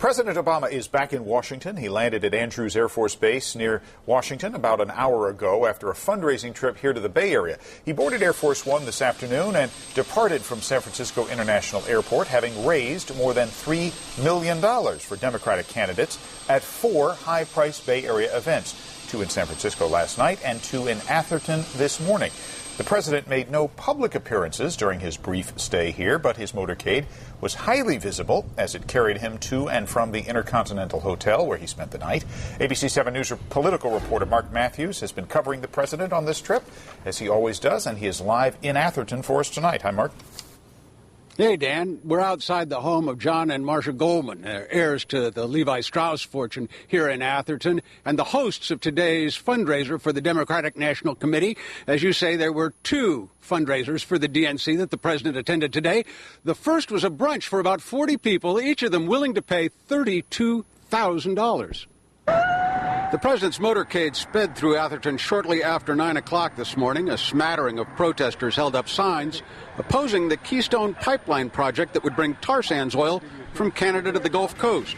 President Obama is back in Washington. He landed at Andrews Air Force Base near Washington about an hour ago after a fundraising trip here to the Bay Area. He boarded Air Force One this afternoon and departed from San Francisco International Airport, having raised more than $3 million for Democratic candidates at 4 high-priced Bay Area events, 2 in San Francisco last night and 2 in Atherton this morning. The president made no public appearances during his brief stay here, but his motorcade was highly visible as it carried him to and from the Intercontinental Hotel where he spent the night. ABC 7 News political reporter Mark Matthews has been covering the president on this trip, as he always does, and he is live in Atherton for us tonight. Hi, Mark. Hey, Dan. We're outside the home of John and Marcia Goldman, heirs to the Levi Strauss fortune here in Atherton, and the hosts of today's fundraiser for the Democratic National Committee. As you say, there were 2 fundraisers for the DNC that the president attended today. The first was a brunch for about 40 people, each of them willing to pay $32,000. The president's motorcade sped through Atherton shortly after 9 o'clock this morning. A smattering of protesters held up signs opposing the Keystone Pipeline project that would bring tar sands oil from Canada to the Gulf Coast.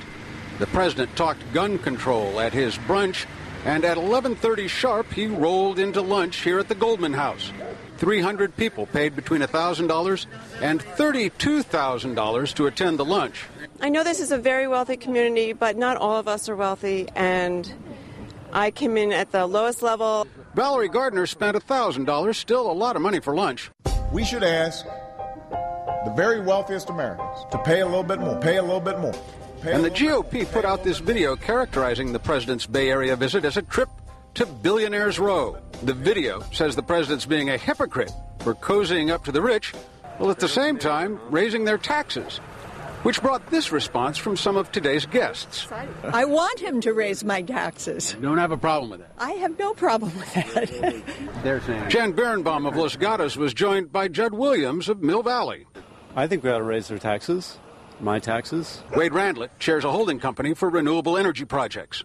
The president talked gun control at his brunch, and at 11:30 sharp, he rolled into lunch here at the Goldman House. 300 people paid between $1,000 and $32,000 to attend the lunch. I know this is a very wealthy community, but not all of us are wealthy, and I came in at the lowest level. Valerie Gardner spent $1,000, still a lot of money for lunch. We should ask the very wealthiest Americans to pay a little bit more, pay a little bit more. And the GOP put out this video characterizing the president's Bay Area visit as a trip to Billionaires Row. The video says the president's being a hypocrite for cozying up to the rich, while at the same time raising their taxes, which brought this response from some of today's guests. I want him to raise my taxes. You don't have a problem with that? I have no problem with that. They're saying. Jan Berenbaum of Los Gatos was joined by Judd Williams of Mill Valley. I think we ought to raise their taxes, my taxes. Wade Randlett chairs a holding company for renewable energy projects.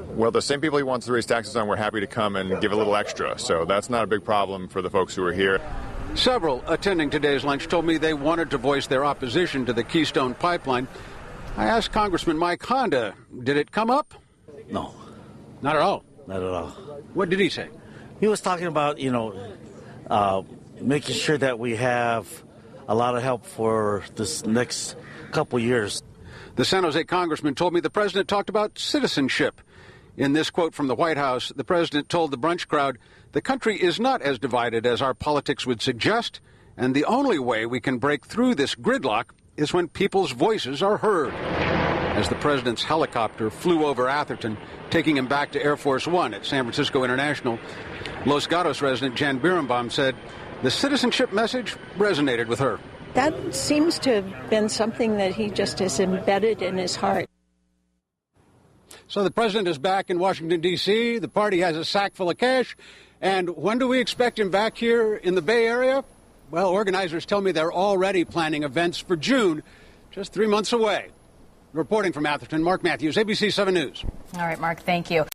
Well, the same people he wants to raise taxes on, we're happy to come and give a little extra. So that's not a big problem for the folks who are here. Several attending today's lunch told me they wanted to voice their opposition to the Keystone Pipeline. I asked Congressman Mike Honda, did it come up? No. Not at all? Not at all. What did he say? He was talking about, making sure that we have a lot of help for this next couple years. The San Jose congressman told me the president talked about citizenship. In this quote from the White House, the president told the brunch crowd, "The country is not as divided as our politics would suggest, and the only way we can break through this gridlock is when people's voices are heard." As the president's helicopter flew over Atherton, taking him back to Air Force One at San Francisco International, Los Gatos resident Jan Berenbaum said the citizenship message resonated with her. That seems to have been something that he just has embedded in his heart. So the president is back in Washington, D.C. The party has a sack full of cash. And when do we expect him back here in the Bay Area? Well, organizers tell me they're already planning events for June, just 3 months away. Reporting from Atherton, Mark Matthews, ABC 7 News. All right, Mark, thank you.